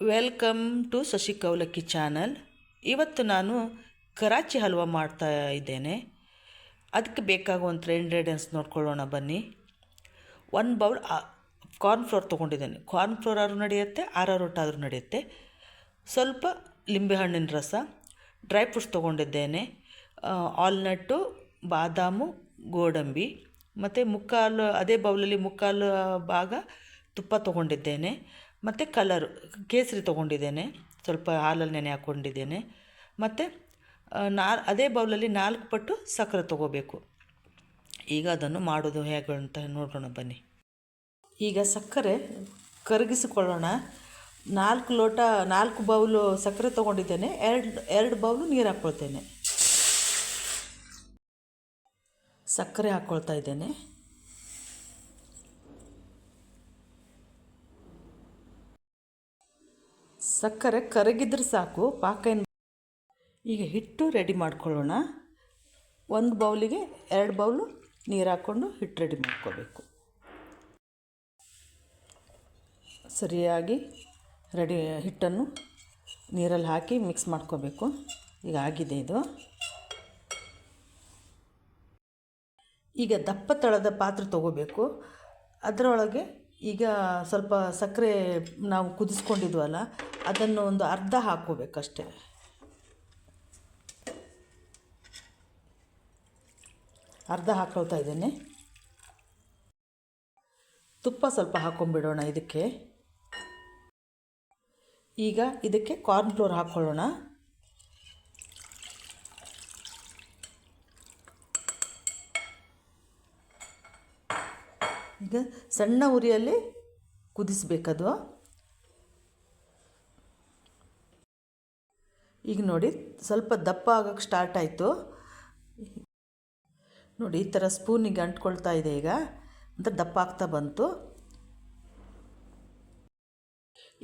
Welcome to Shashi Kaulakki channel. ಇವತ್ತು ನಾನು ಕರಾಚಿ ಹಲ್ವಾ ಮಾಡ್ತಾ ಇದ್ದೇನೆ. ಅದಕ್ಕೆ ಬೇಕಾಗುವಂಥ ಇಂಗ್ರೀಡಿಯೆಂಟ್ಸ್ ನೋಡ್ಕೊಳ್ಳೋಣ ಬನ್ನಿ. 1 ಬೌಲ್ ಕಾರ್ನ್ಫ್ಲೋರ್ ತೊಗೊಂಡಿದ್ದೇನೆ. ಕಾರ್ನ್ಫ್ಲೋರ್ ಆದ್ರೂ ನಡೆಯುತ್ತೆ, ಆರಾರೋಟ್ ಆದರೂ ನಡೆಯುತ್ತೆ. ಸ್ವಲ್ಪ ಲಿಂಬೆಹಣ್ಣಿನ ರಸ, ಡ್ರೈ ಫ್ರೂಟ್ಸ್ ತೊಗೊಂಡಿದ್ದೇನೆ. ಆಲ್ನಟ್ಟು, ಬಾದಾಮು, ಗೋಡಂಬಿ ಮತ್ತು ಅದೇ ಬೌಲಲ್ಲಿ ಮುಕ್ಕಾಲು ಭಾಗ ತುಪ್ಪ ತೊಗೊಂಡಿದ್ದೇನೆ. ಮತ್ತು ಕಲರು ಕೇಸರಿ ತೊಗೊಂಡಿದ್ದೇನೆ, ಸ್ವಲ್ಪ ಹಾಲಲ್ಲಿ ನೆನೆ ಹಾಕ್ಕೊಂಡಿದ್ದೇನೆ. ಮತ್ತು ಅದೇ ಬೌಲಲ್ಲಿ 4 ಪಟ್ಟು ಸಕ್ಕರೆ ತೊಗೋಬೇಕು. ಈಗ ಅದನ್ನು ಮಾಡೋದು ಹೇಗೆ ಅಂತ ನೋಡೋಣ ಬನ್ನಿ. ಈಗ ಸಕ್ಕರೆ ಕರಗಿಸಿಕೊಳ್ಳೋಣ. 4 ಬೌಲು ಸಕ್ಕರೆ ತೊಗೊಂಡಿದ್ದೇನೆ. 2 ಬೌಲು ನೀರು ಹಾಕ್ಕೊಳ್ತೇನೆ. ಸಕ್ಕರೆ ಹಾಕ್ಕೊಳ್ತಾ ಇದ್ದೇನೆ. ಸಕ್ಕರೆ ಕರಗಿದ್ರೆ ಸಾಕು, ಪಾಕ ಏನು. ಈಗ ಹಿಟ್ಟು ರೆಡಿ ಮಾಡ್ಕೊಳ್ಳೋಣ. 1 ಬೌಲಿಗೆ 2 ಬೌಲು ನೀರು ಹಾಕ್ಕೊಂಡು ಹಿಟ್ಟು ರೆಡಿ ಮಾಡ್ಕೋಬೇಕು. ಸರಿಯಾಗಿ ಹಿಟ್ಟನ್ನು ನೀರಲ್ಲಿ ಹಾಕಿ ಮಿಕ್ಸ್ ಮಾಡ್ಕೋಬೇಕು. ಈಗ ಆಗಿದೆ ಇದು. ಈಗ ದಪ್ಪ ತಳದ ಪಾತ್ರೆ ತೊಗೋಬೇಕು. ಅದರೊಳಗೆ ಈಗ ಸ್ವಲ್ಪ ಸಕ್ಕರೆ ನಾವು ಕುದಿಸ್ಕೊಂಡಿದ್ವಲ್ಲ, ಅದನ್ನು ಒಂದು ಅರ್ಧ ಹಾಕ್ಕೋಬೇಕಷ್ಟೆ. ಅರ್ಧ ಹಾಕ್ಕೊಳ್ತಾ ಇದ್ದೇನೆ. ತುಪ್ಪ ಸ್ವಲ್ಪ ಹಾಕ್ಕೊಂಬಿಡೋಣ ಇದಕ್ಕೆ. ಈಗ ಇದಕ್ಕೆ ಕಾರ್ನ್ಫ್ಲೋರ್ ಹಾಕ್ಕೊಳ್ಳೋಣ. ಈಗ ಸಣ್ಣ ಉರಿಯಲ್ಲಿ ಕುದಿಸ್ಬೇಕದು. ಈಗ ನೋಡಿ ಸ್ವಲ್ಪ ದಪ್ಪ ಆಗೋಕ್ಕೆ ಸ್ಟಾರ್ಟ್ ಆಯಿತು. ನೋಡಿ ಈ ಥರ ಸ್ಪೂನಿಗೆ ಅಂಟ್ಕೊಳ್ತಾ ಇದೆ. ಈಗ ಅಂತ ದಪ್ಪ ಆಗ್ತಾ ಬಂತು.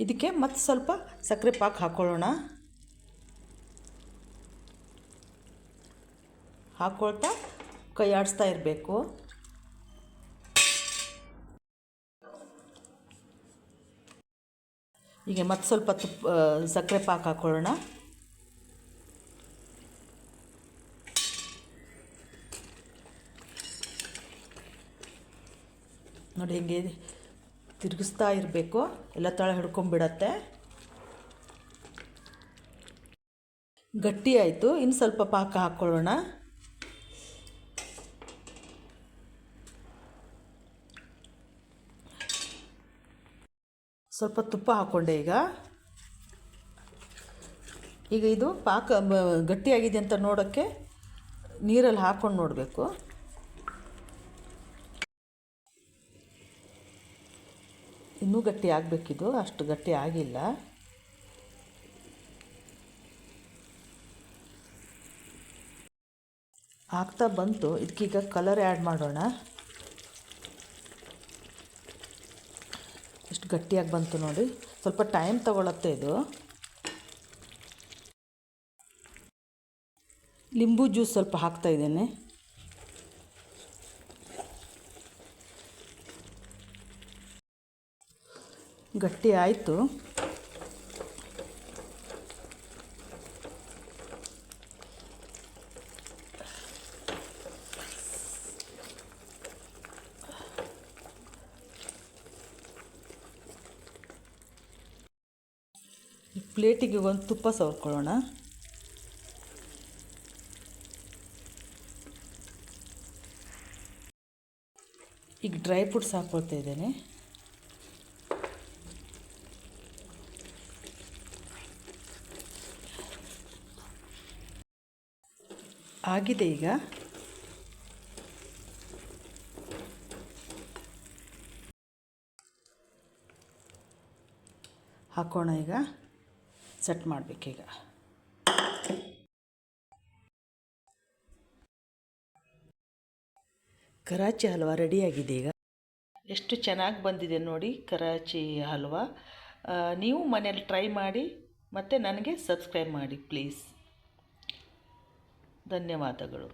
ಇದಕ್ಕೆ ಮತ್ತೆ ಸ್ವಲ್ಪ ಸಕ್ಕರೆ ಪಾಕ ಹಾಕ್ಕೊಳ್ಳೋಣ. ಹಾಕ್ಕೊಳ್ತಾ ಕೈ ಆಡಿಸ್ತಾ ಇರಬೇಕು. ಈಗ ಮತ್ತೆ ಸ್ವಲ್ಪ ಸಕ್ಕರೆ ಪಾಕ ಹಾಕ್ಕೊಳ್ಳೋಣ. ನೋಡಿ ಹಿಂಗೆ ತಿರುಗಿಸ್ತಾ ಇರಬೇಕು, ಎಲ್ಲ ತಳ ಹಿಡ್ಕೊಂಬಿಡತ್ತೆ. ಗಟ್ಟಿ ಆಯಿತು. ಇನ್ನು ಸ್ವಲ್ಪ ಪಾಕ ಹಾಕ್ಕೊಳ್ಳೋಣ. ಸ್ವಲ್ಪ ತುಪ್ಪ ಹಾಕ್ಕೊಂಡೆ. ಈಗ ಇದು ಪಾಕ ಗಟ್ಟಿಯಾಗಿದೆ ಅಂತ ನೋಡೋಕ್ಕೆ ನೀರಲ್ಲಿ ಹಾಕ್ಕೊಂಡು ನೋಡಬೇಕು. ಇನ್ನೂ ಗಟ್ಟಿ ಆಗಬೇಕಿದು, ಅಷ್ಟು ಗಟ್ಟಿ ಆಗಿಲ್ಲ. ಆಗ್ತಾ ಬಂತು. ಇದಕ್ಕೀಗ ಕಲರ್ ಆ್ಯಡ್ ಮಾಡೋಣ. ಎಷ್ಟು ಗಟ್ಟಿಯಾಗಿ ಬಂತು ನೋಡಿ. ಸ್ವಲ್ಪ ಟೈಮ್ ತಗೊಳತ್ತೆ ಇದು. ಲಿಂಬು ಜ್ಯೂಸ್ ಸ್ವಲ್ಪ ಹಾಕ್ತಾ ಇದ್ದೇನೆ. ಗಟ್ಟಿ ಆಯಿತು. ಪ್ಲೇಟಿಗೆ ಒಂದು ತುಪ್ಪ ಸವರ್ಕೊಳ್ಳೋಣ. ಈಗ ಡ್ರೈ ಫ್ರೂಟ್ಸ್ ಹಾಕ್ಕೊಳ್ತಾ ಇದ್ದೇನೆ. ಆಗಿದೆ ಈಗ. ಹಾಕೋಣ. ಈಗ ಸೆಟ್ ಮಾಡಬೇಕೀಗ. ಕರಾಚಿ ಹಲ್ವಾ ರೆಡಿಯಾಗಿದೆ ಈಗ. ಎಷ್ಟು ಚೆನ್ನಾಗಿ ಬಂದಿದೆ ನೋಡಿ ಕರಾಚಿ ಹಲ್ವಾ. ನೀವು ಮನೇಲಿ ಟ್ರೈ ಮಾಡಿ ಮತ್ತು ನನಗೆ ಸಬ್ಸ್ಕ್ರೈಬ್ ಮಾಡಿ ಪ್ಲೀಸ್. ಧನ್ಯವಾದಗಳು.